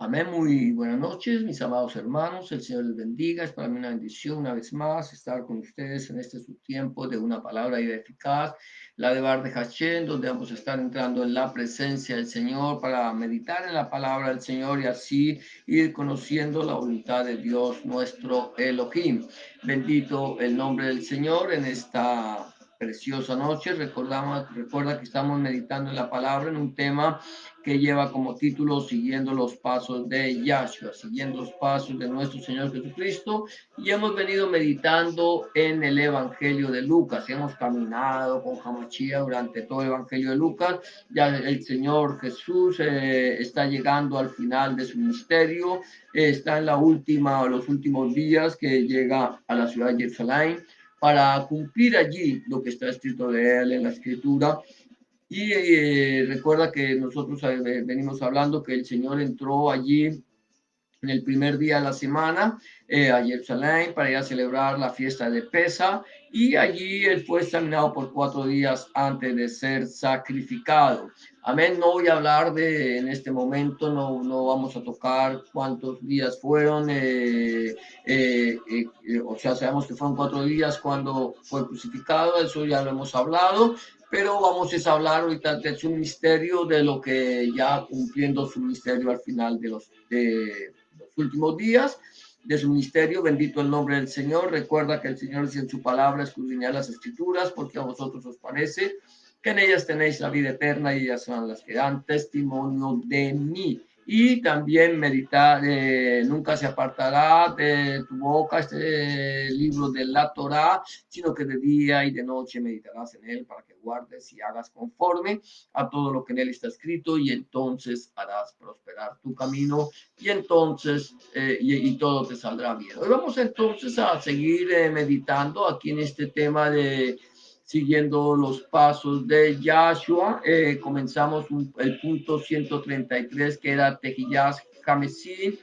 Amén, muy buenas noches, mis amados hermanos. El Señor les bendiga. Es para mí una bendición una vez más estar con ustedes en este subtiempo de una palabra vida eficaz, la de Bar de Hachén, donde vamos a estar entrando en la presencia del Señor para meditar en la palabra del Señor y así ir conociendo la voluntad de Dios, nuestro Elohim. Bendito el nombre del Señor en esta preciosa noche. Recuerda que estamos meditando en la palabra en un tema que lleva como título Siguiendo los pasos de Yahshua, siguiendo los pasos de nuestro Señor Jesucristo, y hemos venido meditando en el Evangelio de Lucas. Hemos caminado con Hamachía durante todo el Evangelio de Lucas. Ya el Señor Jesús está llegando al final de su ministerio, está en los últimos días que llega a la ciudad de Jerusalén para cumplir allí lo que está escrito de él en la escritura. Y recuerda que nosotros venimos hablando que el Señor entró allí en el primer día de la semana a Jerusalén para ir a celebrar la fiesta de Pesa, y allí él fue examinado por 4 días antes de ser sacrificado. Amén. No voy a hablar en este momento, no vamos a tocar cuántos días fueron, o sea, sabemos que fueron 4 días cuando fue crucificado, eso ya lo hemos hablado, pero vamos a hablar ahorita de su misterio, de lo que ya cumpliendo su misterio al final de los últimos días de su ministerio. Bendito el nombre del Señor. Recuerda que el Señor dice en su palabra: escudriñad las escrituras, porque a vosotros os parece que en ellas tenéis la vida eterna, y ellas son las que dan testimonio de mí. Y también meditar, nunca se apartará de tu boca este libro de la Torá, sino que de día y de noche meditarás en él, para que guardes y hagas conforme a todo lo que en él está escrito, y entonces harás prosperar tu camino, y entonces y todo te saldrá bien. Hoy vamos entonces a seguir meditando aquí en este tema de siguiendo los pasos de Yahshua. Comenzamos el punto 133, que era Tejillás Jamesin,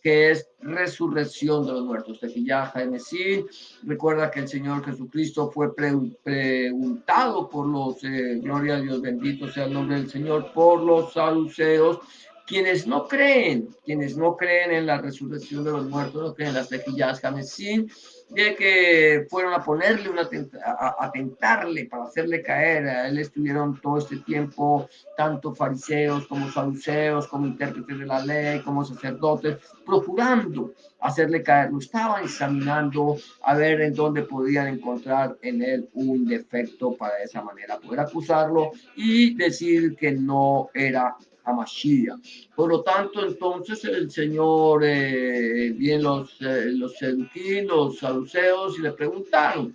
que es resurrección de los muertos. Tejillás Jamesin. Recuerda que el Señor Jesucristo fue preguntado por los, gloria a Dios, bendito sea el nombre del Señor, por los saduceos, quienes no creen en la resurrección de los muertos, no creen en las Tejillás Jamesin, de que fueron a ponerle a tentarle para hacerle caer. A él estuvieron todo este tiempo tanto fariseos como saduceos, como intérpretes de la ley, como sacerdotes, procurando hacerle caer. Lo estaban examinando a ver en dónde podían encontrar en él un defecto, para de esa manera poder acusarlo y decir que no era Hamashiach. Por lo tanto, entonces el Señor, bien los seduquín, los saduceos, y le preguntaron.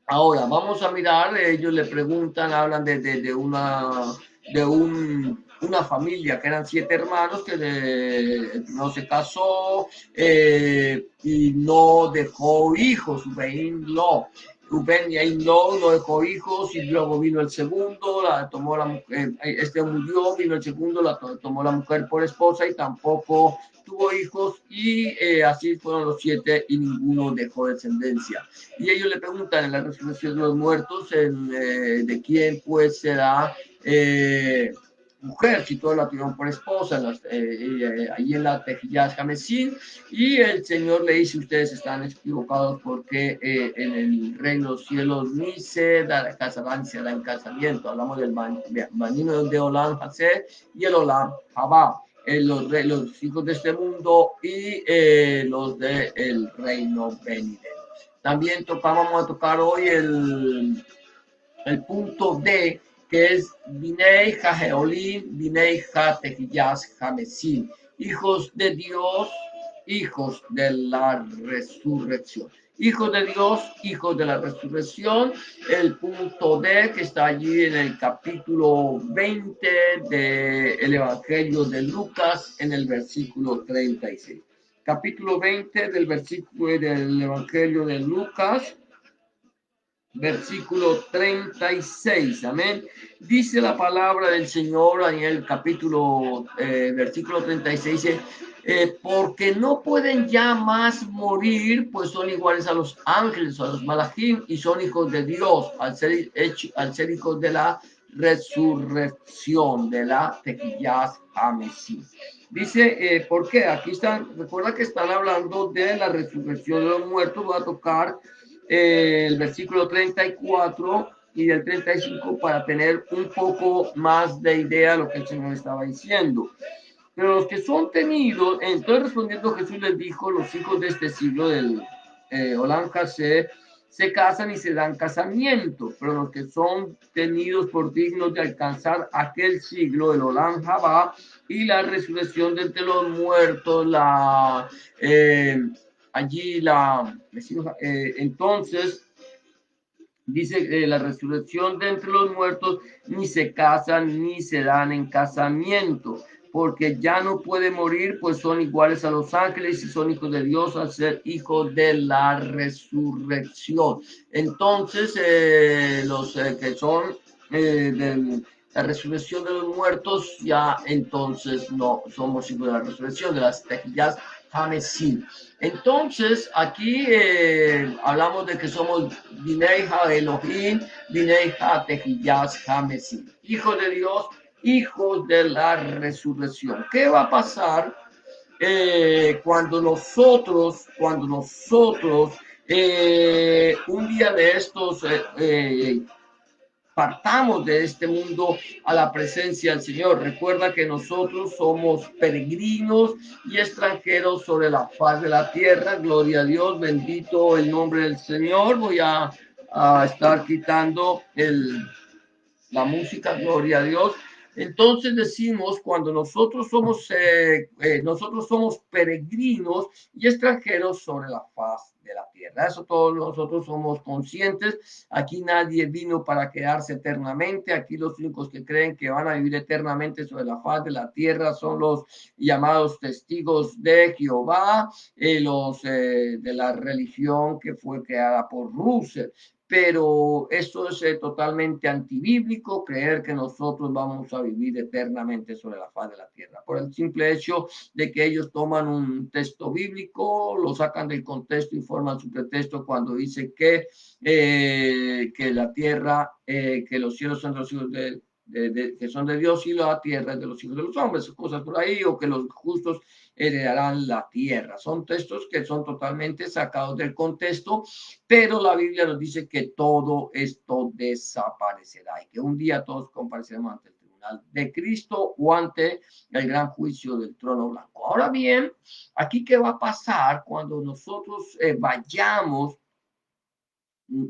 Ahora, vamos a mirar, ellos le preguntan, hablan una familia que eran 7 hermanos, que no se casó y no dejó hijos. Rubén y Ainlo no dejó hijos, y luego vino el segundo, este murió, vino el segundo, tomó la mujer por esposa y tampoco tuvo hijos, y así fueron los 7 y ninguno dejó descendencia. Y ellos le preguntan en la resurrección de los muertos de quién pues será mujer, si todos la tuvieron por esposa, ahí en la Tejillás Jamesín. Y el Señor le dice: ustedes están equivocados, porque en el reino de los cielos ni se casarán ni se darán casamiento. Hablamos del manino de Olam Hasé y el Olam Habá. Los hijos de este mundo y los del reino venidero. También vamos a tocar hoy el punto D, que es Binei Jajeolín, Binei Jatejillas Jamesin, hijos de Dios, hijos de la resurrección. Hijos de Dios, hijos de la resurrección. El punto D, que está allí en el capítulo 20 del Evangelio de Lucas, en el versículo 36. Capítulo 20 del versículo del Evangelio de Lucas, versículo 36, amén. Dice la palabra del Señor en el capítulo, versículo 36, porque no pueden ya más morir, pues son iguales a los ángeles o a los malachim, y son hijos de Dios, al ser hijos de la resurrección de la Tequías Hamesí. Dice, ¿por qué? Aquí están, recuerda que están hablando de la resurrección de los muertos. Voy a tocar el versículo 34 y del 35 para tener un poco más de idea de lo que el Señor estaba diciendo. Pero los que son tenidos, entonces respondiendo Jesús les dijo, los hijos de este siglo del Olam se casan y se dan casamiento, pero los que son tenidos por dignos de alcanzar aquel siglo, el Olam Jabá, y la resurrección de entre los muertos, allí entonces dice la resurrección de entre los muertos, ni se casan ni se dan en casamiento, porque ya no puede morir, pues son iguales a los ángeles y son hijos de Dios al ser hijos de la resurrección. Entonces, los que son de la resurrección de los muertos, ya entonces no somos hijos de la resurrección, de las tequillas Hamesim. Entonces, aquí hablamos de que somos Dinei Ha Elohim, Dinei Ha Tejillas Hamesim, hijos de Dios, hijos de la resurrección. ¿Qué va a pasar cuando nosotros, un día de estos partamos de este mundo a la presencia del Señor? Recuerda que nosotros somos peregrinos y extranjeros sobre la faz de la tierra. Gloria a Dios, bendito el nombre del Señor. Voy a estar quitando la música, gloria a Dios. Entonces decimos, cuando nosotros somos peregrinos y extranjeros sobre la faz de la tierra. Eso todos nosotros somos conscientes. Aquí nadie vino para quedarse eternamente. Aquí los únicos que creen que van a vivir eternamente sobre la faz de la tierra son los llamados testigos de Jehová, los de la religión que fue creada por Russell. Pero esto es totalmente antibíblico, creer que nosotros vamos a vivir eternamente sobre la faz de la tierra, por el simple hecho de que ellos toman un texto bíblico, lo sacan del contexto y forman su pretexto cuando dice que la tierra, que los cielos son los hijos que son de Dios y la tierra es de los hijos de los hombres, cosas por ahí, o que los justos heredarán la tierra. Son textos que son totalmente sacados del contexto, pero la Biblia nos dice que todo esto desaparecerá y que un día todos compareceremos ante el tribunal de Cristo o ante el gran juicio del trono blanco. Ahora bien, aquí qué va a pasar cuando nosotros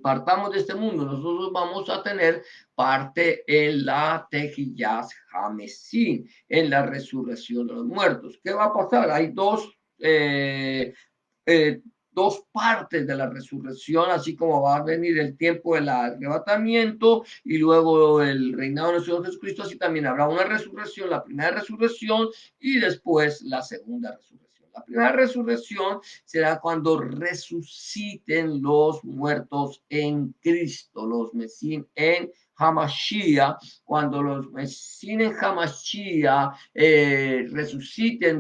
partamos de este mundo. Nosotros vamos a tener parte en la Tejillas Hamesín, en la resurrección de los muertos. ¿Qué va a pasar? Hay dos partes de la resurrección, así como va a venir el tiempo del arrebatamiento y luego el reinado de nuestro Señor Jesucristo, así también habrá una resurrección, la primera resurrección y después la segunda resurrección. La primera resurrección será cuando resuciten los muertos en Cristo, los Mesín en Hamashiach, cuando los Mesín en Hamashiach resuciten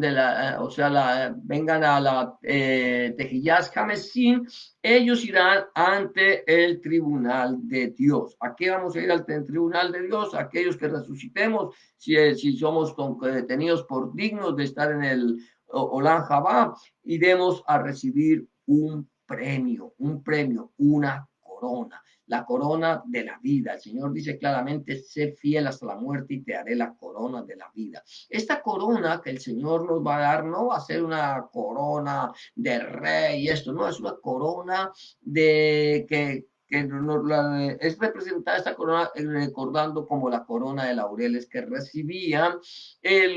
vengan a la Tejillas Hamesín, ellos irán ante el tribunal de Dios. ¿A qué vamos a ir ante el tribunal de Dios? Aquellos que resucitemos, si somos tenidos por dignos de estar en el Olam Jabá, iremos a recibir un premio, una corona, la corona de la vida. El Señor dice claramente, sé fiel hasta la muerte y te haré la corona de la vida. Esta corona que el Señor nos va a dar no va a ser una corona de rey, esto no, es una corona que es representada esta corona recordando como la corona de laureles que recibían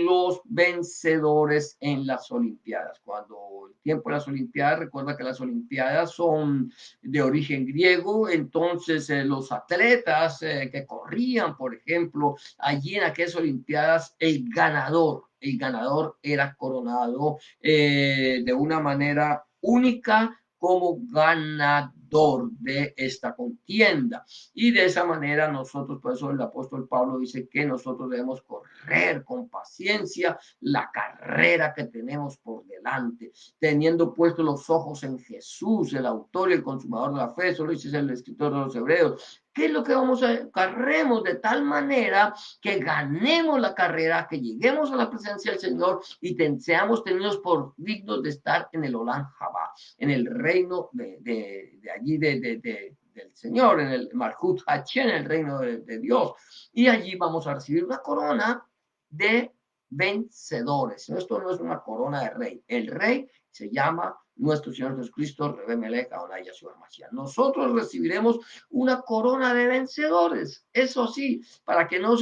los vencedores en las Olimpiadas. Cuando el tiempo de las Olimpiadas, recuerda que las Olimpiadas son de origen griego, entonces los atletas que corrían, por ejemplo, allí en aquellas Olimpiadas, el ganador era coronado de una manera única como ganador. vencedor de esta contienda. Y de esa manera nosotros, por eso el apóstol Pablo dice que nosotros debemos correr con paciencia la carrera que tenemos por delante, teniendo puestos los ojos en Jesús, el autor y el consumador de la fe. Eso lo dice el escritor de los Hebreos. ¿Qué es lo que vamos a carremos de tal manera que ganemos la carrera, que lleguemos a la presencia del Señor y seamos tenidos por dignos de estar en el Olam Jabá, en el reino de allí del Señor, en el Malhut Hachem, en el reino de Dios? Y allí vamos a recibir una corona de vencedores. Esto no es una corona de rey. El rey se llama nuestro Señor Jesucristo, Rebe Melech Adonai Yeshua Mashiach. Nosotros recibiremos una corona de vencedores. Eso sí, para que no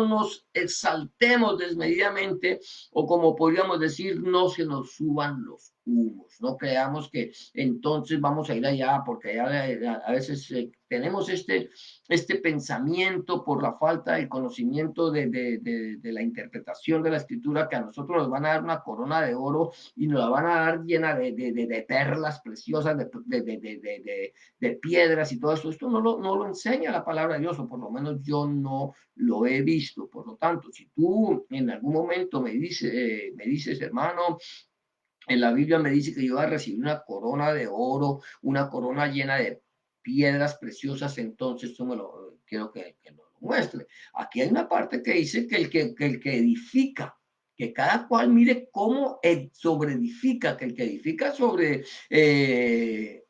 nos exaltemos desmedidamente, o como podríamos decir, no se nos suban los humos. No creamos que entonces vamos a ir allá, porque allá a veces tenemos este pensamiento por la falta de conocimiento de la interpretación de la escritura, que a nosotros nos van a dar una corona de oro y nos la van a dar llena de perlas preciosas, de piedras y todo esto. Esto no lo enseña la palabra de Dios, o por lo menos yo no lo he visto. Por lo tanto, si tú en algún momento me dices, hermano, en la Biblia me dice que yo voy a recibir una corona de oro, una corona llena de piedras preciosas, entonces tú me lo quiero que lo muestre. Aquí hay una parte que dice que el que edifica, que cada cual mire cómo sobre edifica, que el que edifica sobre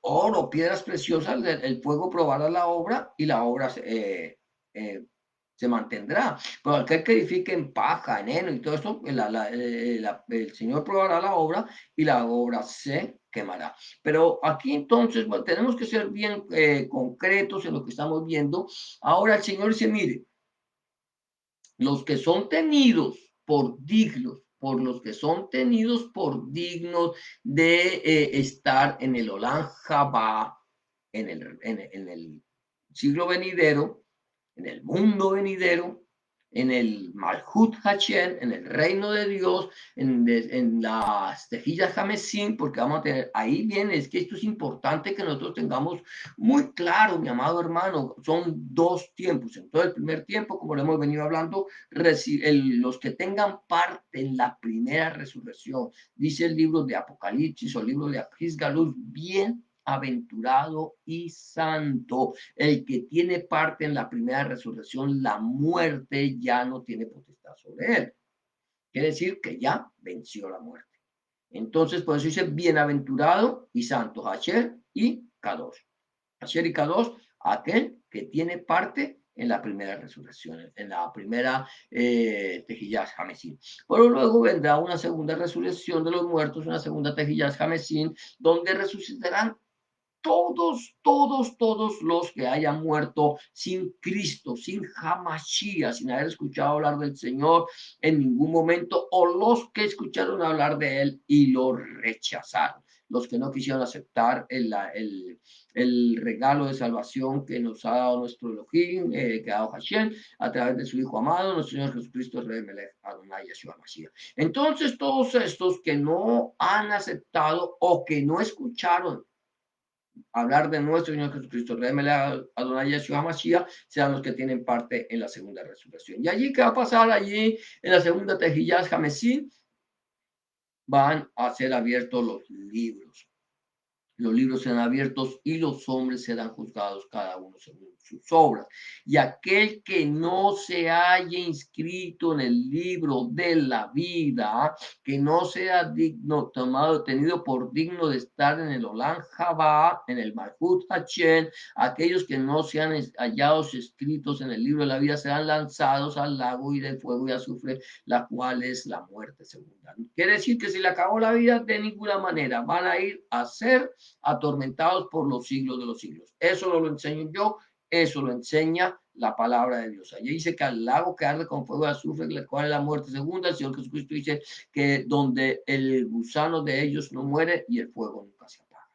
oro, piedras preciosas, el fuego probará la obra y la obra se mantendrá. Pero aquel que edifique en paja, en heno y todo esto, el Señor probará la obra y la obra se quemará. Pero aquí entonces bueno, tenemos que ser bien concretos en lo que estamos viendo. Ahora el Señor dice, mire, los que son tenidos por dignos, por los que son tenidos por dignos de estar en el Olam Jabá, en el siglo venidero, en el mundo venidero, en el Malhut Hashem, en el reino de Dios, en las tejillas Hamesín, porque vamos a tener, ahí viene, es que esto es importante que nosotros tengamos muy claro, mi amado hermano, son dos tiempos. Entonces, el primer tiempo, como lo hemos venido hablando, los que tengan parte en la primera resurrección, dice el libro de Apocalipsis o el libro de Apris Galus, bien aventurado y santo el que tiene parte en la primera resurrección. La muerte ya no tiene potestad sobre él. Quiere decir que ya venció la muerte. Entonces, por eso dice bienaventurado y santo, Hasher y Kadosh. Hasher y Kadosh, aquel que tiene parte en la primera resurrección, en la primera Tejillas Hamesín. Pero luego vendrá una segunda resurrección de los muertos, una segunda Tejillas Hamesín, donde resucitarán todos los que hayan muerto sin Cristo, sin Hamashia, sin haber escuchado hablar del Señor en ningún momento, o los que escucharon hablar de Él y lo rechazaron, los que no quisieron aceptar el regalo de salvación que nos ha dado nuestro Elohim, que ha dado Hashem, a través de su Hijo amado, nuestro Señor Jesucristo, Rey Melech, Adonai, Yeshua Mashiach. Entonces, todos estos que no han aceptado o que no escucharon hablar de nuestro Señor Jesucristo, Adonai Yeshua Mashiach, sean los que tienen parte en la segunda resurrección. Y allí, ¿qué va a pasar? Allí, en la segunda Tejillas Hamesín, van a ser abiertos los libros. Los libros serán abiertos y los hombres serán juzgados cada uno según sus obras. Y aquel que no se haya inscrito en el libro de la vida, que no sea digno, tenido por digno de estar en el Olam Jabá, en el Malhut Hashem, aquellos que no sean hallados escritos en el libro de la vida serán lanzados al lago y del fuego y azufre, la cual es la muerte segunda. Quiere decir que si le acabó la vida, de ninguna manera van a ir a ser atormentados por los siglos de los siglos. Eso no lo enseño yo, eso lo enseña la palabra de Dios. Allí dice que al lago que arde con fuego de azufre, la cual es la muerte segunda, el Señor Jesucristo dice que donde el gusano de ellos no muere y el fuego nunca se apaga.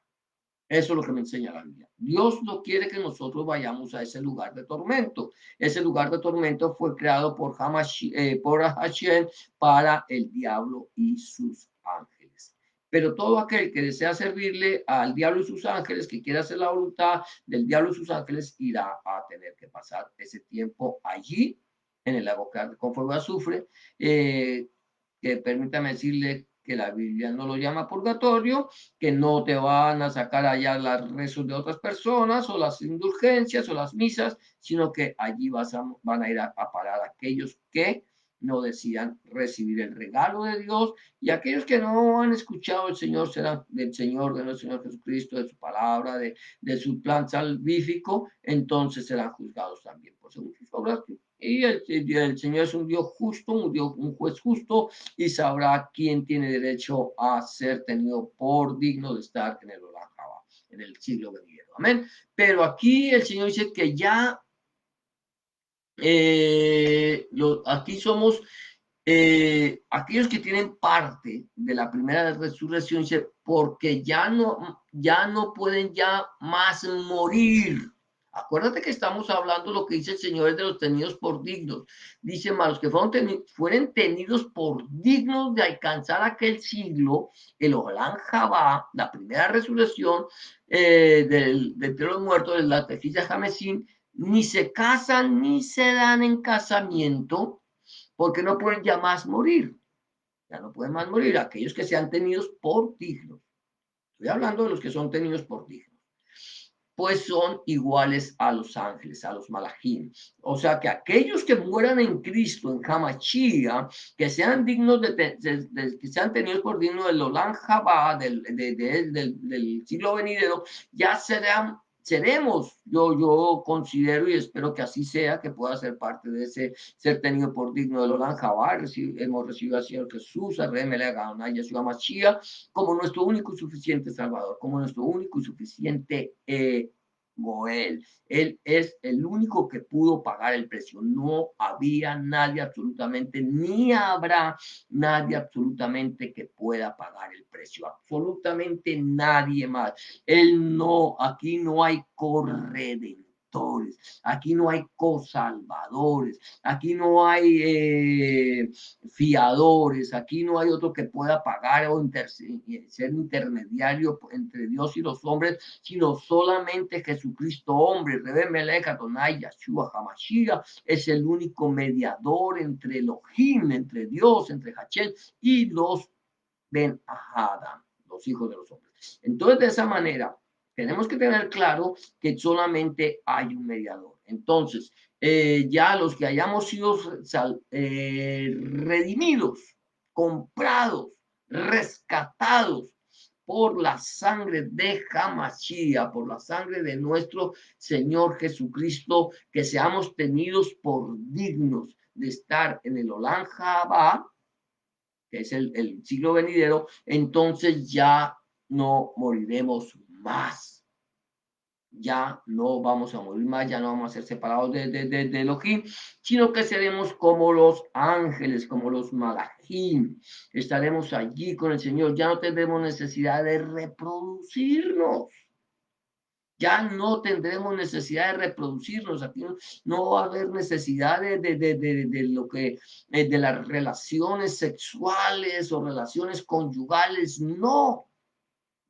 Eso es lo que me enseña la Biblia. Dios no quiere que nosotros vayamos a ese lugar de tormento. Ese lugar de tormento fue creado por Hashem para el diablo y sus ángeles. pero todo aquel que desea servirle al diablo y sus ángeles, que quiera hacer la voluntad del diablo y sus ángeles, irá a tener que pasar ese tiempo allí, en el lago con fuego de azufre, que permítame decirle que la Biblia no lo llama purgatorio, que no te van a sacar allá las rezos de otras personas o las indulgencias o las misas, sino que allí van a ir a parar aquellos que no decían recibir el regalo de Dios, y aquellos que no han escuchado el Señor serán del Señor, de nuestro Señor Jesucristo, de su palabra, de su plan salvífico, entonces serán juzgados también por según sus obras. Y el Señor es un Dios justo, un juez justo, y sabrá quién tiene derecho a ser tenido por digno de estar en el Olanjaba, en el siglo venidero. Amén. Pero aquí el Señor dice que ya aquí somos aquellos que tienen parte de la primera resurrección, dice, porque ya no pueden ya más morir. Acuérdate que estamos hablando lo que dice el Señor es de los tenidos por dignos. Dice, los que fueron tenidos por dignos de alcanzar aquel siglo, el Olam Jabá, la primera resurrección de entre los muertos, de la tefilla Jamesín, ni se casan ni se dan en casamiento, porque no pueden ya más morir. Ya no pueden más morir aquellos que sean tenidos por dignos. Estoy hablando de los que son tenidos por dignos. Pues son iguales a los ángeles, a los malajim. O sea que aquellos que mueran en Cristo, en Hamashia, que sean dignos que sean tenidos por dignos del Olam Jabá, del siglo venidero, ya seremos, yo considero y espero que así sea, que pueda ser parte de ese ser tenido por digno del Olam Jabá. Hemos recibido al Señor Jesús, a Yeshua Mashiach, como nuestro único y suficiente Salvador, como nuestro único y suficiente Goel. Él es el único que pudo pagar el precio. No había nadie absolutamente, ni habrá nadie absolutamente que pueda pagar el precio. Absolutamente nadie más. Él no, aquí no hay corredentores. Aquí no hay cosalvadores, aquí no hay fiadores, aquí no hay otro que pueda pagar o ser intermediario entre Dios y los hombres, sino solamente Jesucristo hombre. Rebe Melech Adonai Yeshua Hamashiach es el único mediador entre Elohim, entre Dios, entre Hachel y los Ben Adam, los hijos de los hombres. Entonces, de esa manera, tenemos que tener claro que solamente hay un mediador. Entonces, ya los que hayamos sido redimidos, comprados, rescatados por la sangre de Hamashiach, por la sangre de nuestro Señor Jesucristo, que seamos tenidos por dignos de estar en el Olam Jabá, que es el siglo venidero, entonces ya no moriremos más. Ya no vamos a morir más, ya no vamos a ser separados de Elohim, sino que seremos como los ángeles, como los malachim. Estaremos allí con el Señor, ya no tendremos necesidad de reproducirnos. Ya no tendremos necesidad de reproducirnos, aquí no va a haber necesidad de lo que, de las relaciones sexuales o relaciones conyugales, no.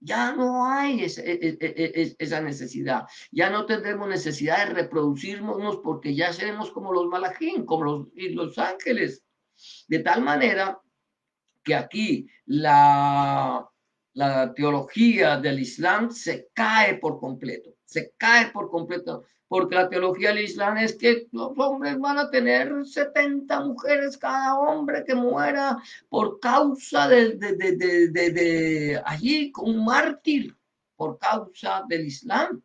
Ya no hay esa necesidad. Ya no tendremos necesidad de reproducirnos porque ya seremos como los malajín, como los ángeles. De tal manera que aquí la teología del Islam se cae por completo, porque la teología del Islam es que los hombres van a tener 70 mujeres cada hombre que muera por causa de allí, un mártir, por causa del Islam.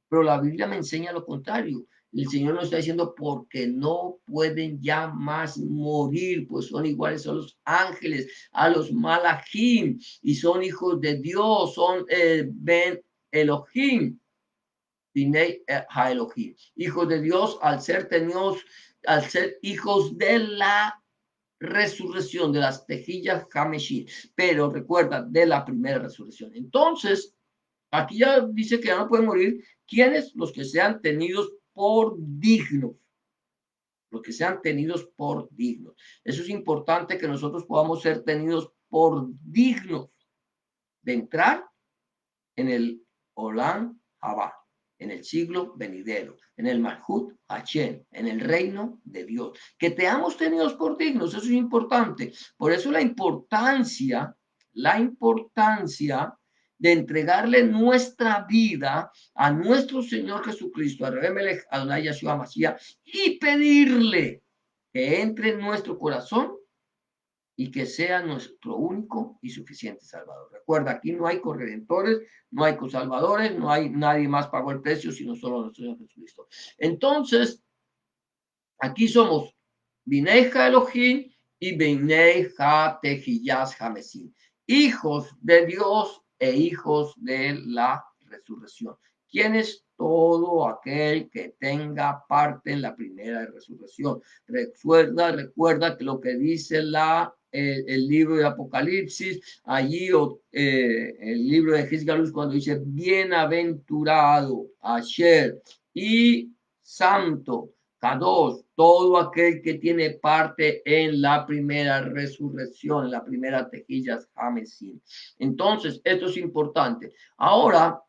Pero la Biblia me enseña lo contrario. El Señor nos está diciendo porque no pueden ya más morir, pues son iguales a los ángeles, a los malachim, y son hijos de Dios, son Ben Elohim, Binei Elohim, hijos de Dios al ser tenidos, al ser hijos de la resurrección de las tejillas Hameshit, pero recuerda, de la primera resurrección. Entonces, aquí ya dice que ya no pueden morir. ¿Quiénes? Los que sean tenidos por dignos. Los que sean tenidos por dignos. Eso es importante que nosotros podamos ser tenidos por dignos. de entrar en el Olam Abba, en el siglo venidero, en el Malhut Hashem, en el reino de Dios. Que te hemos tenido por dignos, eso es importante. Por eso la importancia de entregarle nuestra vida a nuestro Señor Jesucristo, a Rebemelech Adonai Yahshua Mashiach, y pedirle que entre en nuestro corazón y que sea nuestro único y suficiente Salvador. Recuerda, aquí no hay corredentores, no hay cosalvadores, no hay nadie más pagó el precio, sino solo nuestro Señor Jesucristo. Entonces, aquí somos Bineja Elohim y Bineja Tejillas Jamesin, hijos de Dios e hijos de la resurrección. ¿Quién es todo aquel que tenga parte en la primera resurrección? Recuerda que lo que dice el libro de Apocalipsis, allí el libro de Gisgalus, cuando dice bienaventurado, Asher y santo, Kadosh, todo aquel que tiene parte en la primera resurrección, la primera tejillas Hamesim. Entonces, esto es importante. Ahora,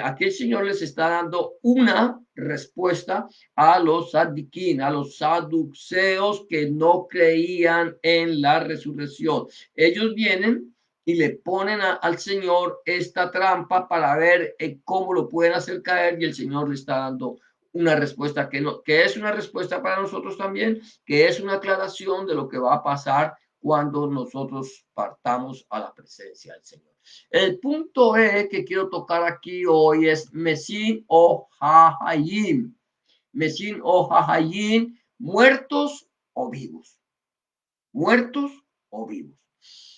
aquí el Señor les está dando una respuesta a los sadiquín, a los saduceos que no creían en la resurrección. Ellos vienen y le ponen al Señor esta trampa para ver cómo lo pueden hacer caer, y el Señor le está dando una respuesta que es una respuesta para nosotros también, que es una aclaración de lo que va a pasar cuando nosotros partamos a la presencia del Señor. El punto que quiero tocar aquí hoy es Mesin o Hahayim. Mesin o Hahayim, muertos o vivos. Muertos o vivos.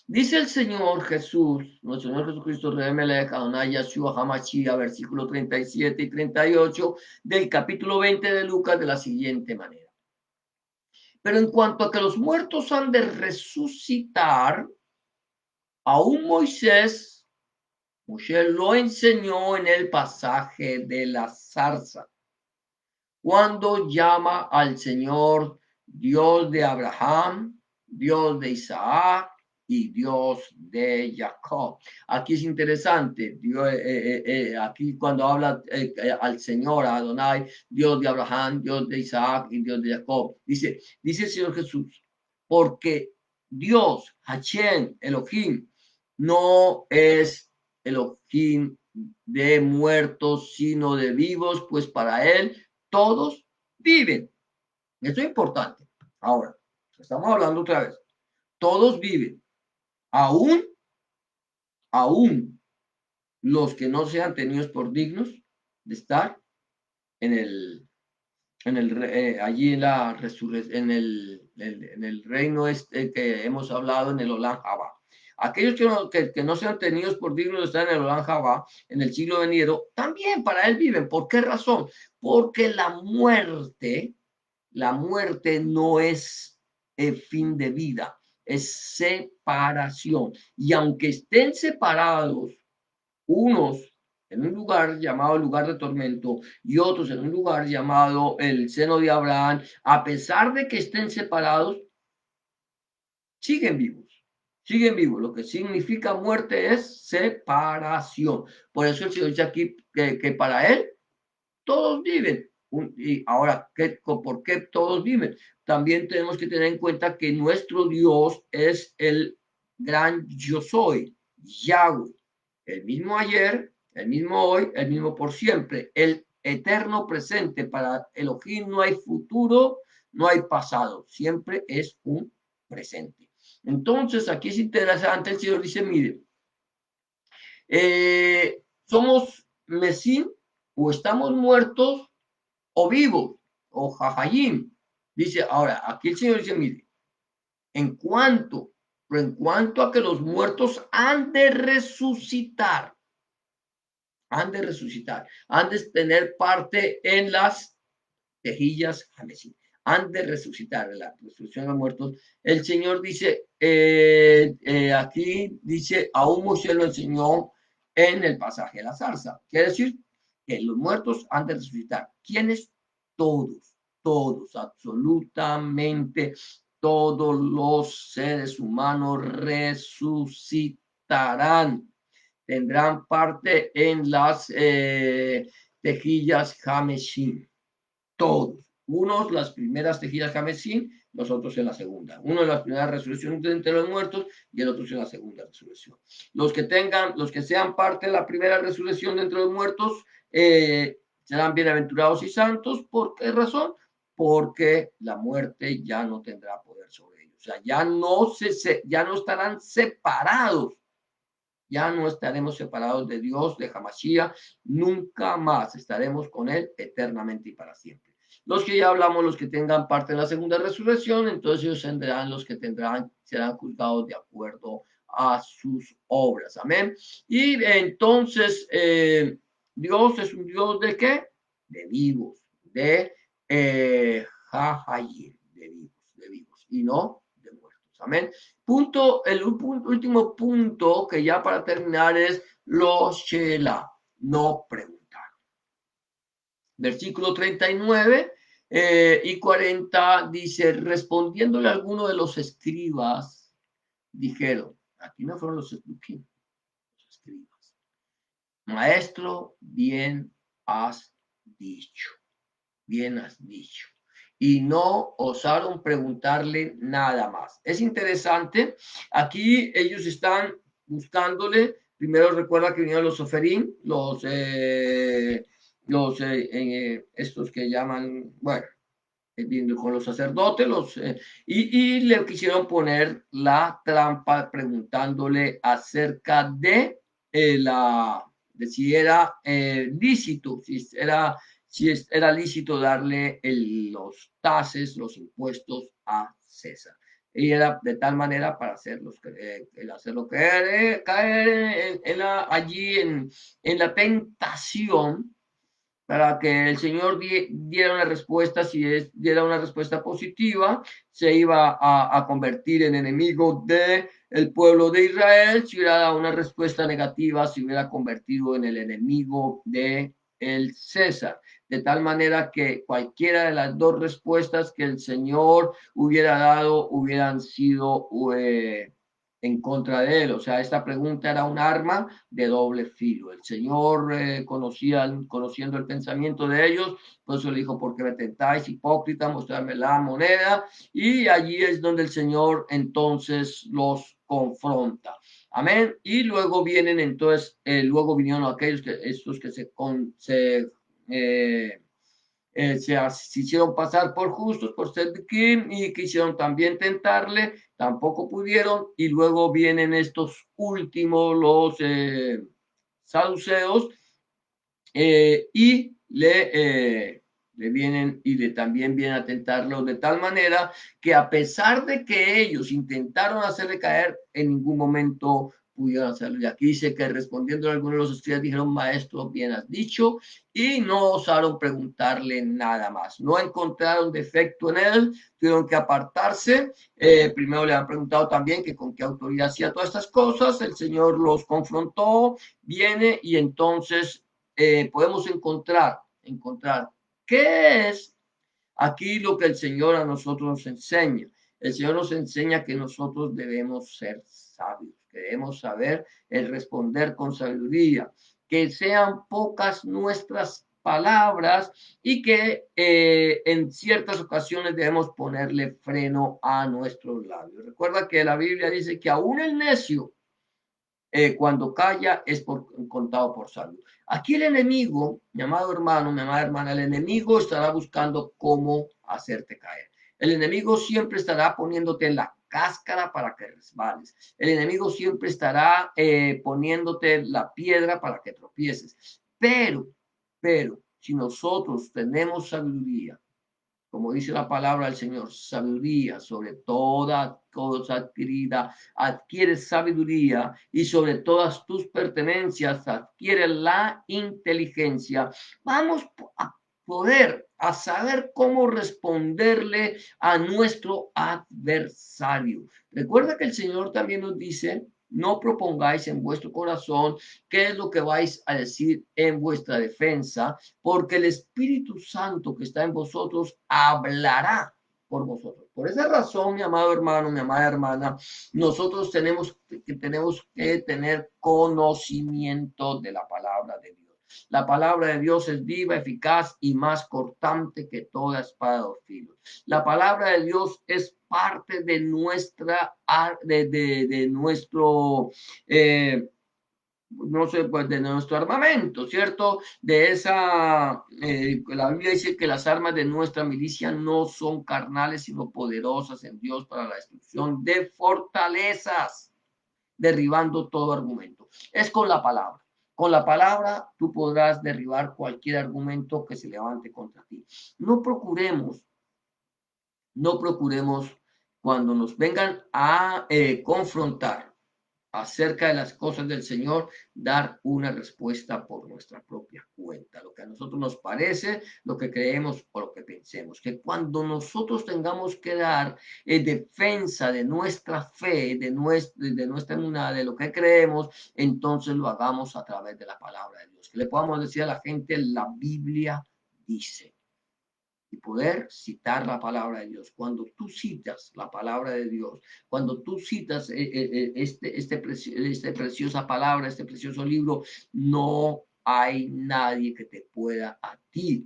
Dice el Señor Jesús, nuestro Señor Jesucristo, Remelech Adonai Yahshua HaMashiach, versículos 37 y 38 del capítulo 20 de Lucas, de la siguiente manera. Pero en cuanto a que los muertos han de resucitar, aún Moisés lo enseñó en el pasaje de la zarza, cuando llama al Señor Dios de Abraham, Dios de Isaac y Dios de Jacob. Aquí es interesante, Dios, aquí cuando habla al Señor, a Adonai, Dios de Abraham, Dios de Isaac y Dios de Jacob, dice el Señor Jesús, porque Dios, Hashem, Elohim, no es Elohim de muertos, sino de vivos, pues para él todos viven. Esto es importante. Ahora, estamos hablando otra vez. Todos viven. Aún los que no sean tenidos por dignos de estar allí en la resurrección, en el reino que hemos hablado, en el Olam Jabá. Aquellos que no sean tenidos por dignos de estar en el Olam Jabá, en el siglo venidero, también para él viven. ¿Por qué razón? Porque la muerte no es el fin de vida, es separación. Y aunque estén separados, unos en un lugar llamado lugar de tormento y otros en un lugar llamado el seno de Abraham, a pesar de que estén separados, siguen vivos, siguen vivos. Lo que significa muerte es separación. Por eso el Señor dice aquí que para él todos viven. Y ahora, ¿por qué todos viven? También tenemos que tener en cuenta que nuestro Dios es el gran yo soy, Yahweh, el mismo ayer, el mismo hoy, el mismo por siempre, el eterno presente. Para Elohim no hay futuro, no hay pasado, siempre es un presente. Entonces, aquí es interesante, el Señor dice, mire, somos Mesín, o estamos muertos o vivos, o jajayim. Dice, ahora, aquí el Señor dice, mire, en cuanto a que los muertos han de resucitar, han de tener parte en las tejillas, han de resucitar, en la resurrección de los muertos. El Señor dice, aquí dice, aún Moisés lo enseñó en el pasaje de la zarza. Quiere decir que los muertos han de resucitar. ¿Quiénes? Todos, absolutamente todos los seres humanos resucitarán. tendrán parte en las tejillas Hameshim. Todos. Unos las primeras tejillas Hameshim, los otros en la segunda. Uno en la primera resurrección de entre los muertos y el otro en la segunda resurrección. Los que sean parte de la primera resurrección de entre los muertos, serán bienaventurados y santos. ¿Por qué razón? Porque la muerte ya no tendrá poder sobre ellos. O sea, ya no estarán separados. Ya no estaremos separados de Dios, de Hamashiach, nunca más estaremos con Él eternamente y para siempre. Los que ya hablamos, los que tengan parte en la segunda resurrección, entonces ellos serán los que serán juzgados de acuerdo a sus obras. Amén. Y entonces, Dios es un Dios de qué? De vivos, de Jajayim, de vivos, y no de muertos. Amén. El último punto que ya para terminar es los Shela, no preguntar. Versículo 39 y 40 dice, respondiéndole a alguno de los escribas, dijeron, aquí no fueron los escribas, maestro, bien has dicho. Y no osaron preguntarle nada más. Es interesante, aquí ellos están buscándole, primero recuerda que vinieron los soferín, estos que llaman, bueno, con los sacerdotes, y le quisieron poner la trampa preguntándole acerca de si era lícito, si era lícito darle los tases, los impuestos a César. Y era de tal manera para hacerlo caer allí en la tentación, para que el Señor diera una respuesta. Si diera una respuesta positiva, se iba a convertir en enemigo del pueblo de Israel. Si hubiera dado una respuesta negativa, se hubiera convertido en el enemigo de el César. De tal manera que cualquiera de las dos respuestas que el Señor hubiera dado hubieran sido en contra de él. O sea, esta pregunta era un arma de doble filo. El Señor, conociendo el pensamiento de ellos, por eso le dijo, porque me tentáis, hipócrita, mostrarme la moneda. Y allí es donde el Señor entonces los confronta. Amén. Y luego vienen entonces, luego vinieron aquellos estos que se hicieron pasar por justos, por Tzedkim, y quisieron también tentarle, tampoco pudieron, y luego vienen estos últimos, los saduceos, y le vienen y también vienen a tentarlo de tal manera que a pesar de que ellos intentaron hacerle caer, en ningún momento pudieron hacerlo. Y aquí dice que respondiendo a algunos de los estudiantes dijeron, maestro, bien has dicho, y no osaron preguntarle nada más. No encontraron defecto en él, tuvieron que apartarse. Primero le han preguntado también que con qué autoridad hacía todas estas cosas. El Señor los confrontó, viene y entonces podemos encontrar qué es aquí lo que el Señor a nosotros nos enseña. El Señor nos enseña que nosotros debemos ser sabios, que debemos saber el responder con sabiduría, que sean pocas nuestras palabras y que en ciertas ocasiones debemos ponerle freno a nuestros labios. Recuerda que la Biblia dice que aún el necio, cuando calla es contado por sabio. Aquí el enemigo, mi amado hermano, mi amada hermana, el enemigo estará buscando cómo hacerte caer. El enemigo siempre estará poniéndote en la cáscara para que resbales. El enemigo siempre estará poniéndote la piedra para que tropieces. Pero, si nosotros tenemos sabiduría, como dice la palabra del Señor, sabiduría sobre toda cosa adquirida, adquiere sabiduría y sobre todas tus pertenencias adquiere la inteligencia. Vamos a saber cómo responderle a nuestro adversario. Recuerda que el Señor también nos dice, no propongáis en vuestro corazón qué es lo que vais a decir en vuestra defensa, porque el Espíritu Santo que está en vosotros hablará. por vosotros. Por esa razón, mi amado hermano, mi amada hermana, nosotros tenemos que tener conocimiento de la palabra de Dios. La palabra de Dios es viva, eficaz y más cortante que toda espada de dos filos. La palabra de Dios es parte de nuestro no sé, pues de nuestro armamento, ¿cierto? La Biblia dice que las armas de nuestra milicia no son carnales, sino poderosas en Dios para la destrucción de fortalezas, derribando todo argumento. Es con la palabra. Con la palabra tú podrás derribar cualquier argumento que se levante contra ti. No procuremos, no procuremos cuando nos vengan a confrontar acerca de las cosas del Señor, dar una respuesta por nuestra propia cuenta, lo que a nosotros nos parece, lo que creemos o lo que pensemos, que cuando nosotros tengamos que dar defensa de nuestra fe, de nuestra emuná, de lo que creemos, entonces lo hagamos a través de la palabra de Dios, que le podamos decir a la gente, la Biblia dice. Y poder citar la palabra de Dios. Cuando tú citas la palabra de Dios, cuando tú citas esta preciosa palabra, este precioso libro, no hay nadie que te pueda a ti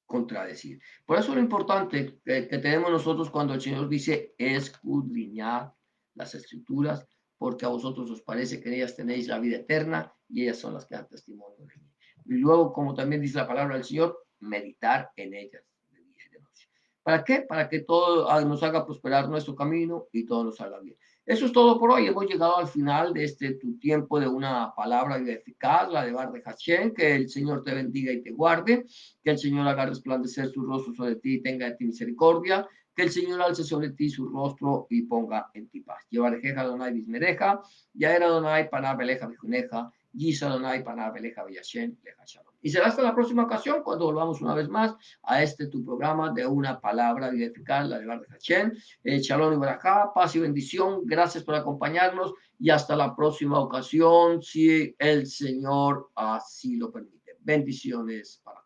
contradecir. Por eso lo importante que tenemos nosotros cuando el Señor dice escudriñar las escrituras, porque a vosotros os parece que en ellas tenéis la vida eterna y ellas son las que dan testimonio de mí. Y luego, como también dice la palabra del Señor, meditar en ellas de día y de noche. ¿Para qué? Para que todo nos haga prosperar nuestro camino y todo nos salga bien. Eso es todo por hoy. Hemos llegado al final de tu tiempo de una palabra eficaz, la de Bar de Hashem. Que el Señor te bendiga y te guarde. Que el Señor haga resplandecer su rostro sobre ti y tenga de ti misericordia. Que el Señor alce sobre ti su rostro y ponga en ti paz. Llevarejeja Adonai bismereja, ya era Adonai panabeleja bijuneja, Yisa Adonai panabeleja beyashen leja shalom. Y será hasta la próxima ocasión cuando volvamos una vez más a tu programa de una palabra eficaz, la de Bar de Hashem. Shalom y barajá, paz y bendición. Gracias por acompañarnos y hasta la próxima ocasión, si el Señor así lo permite. Bendiciones para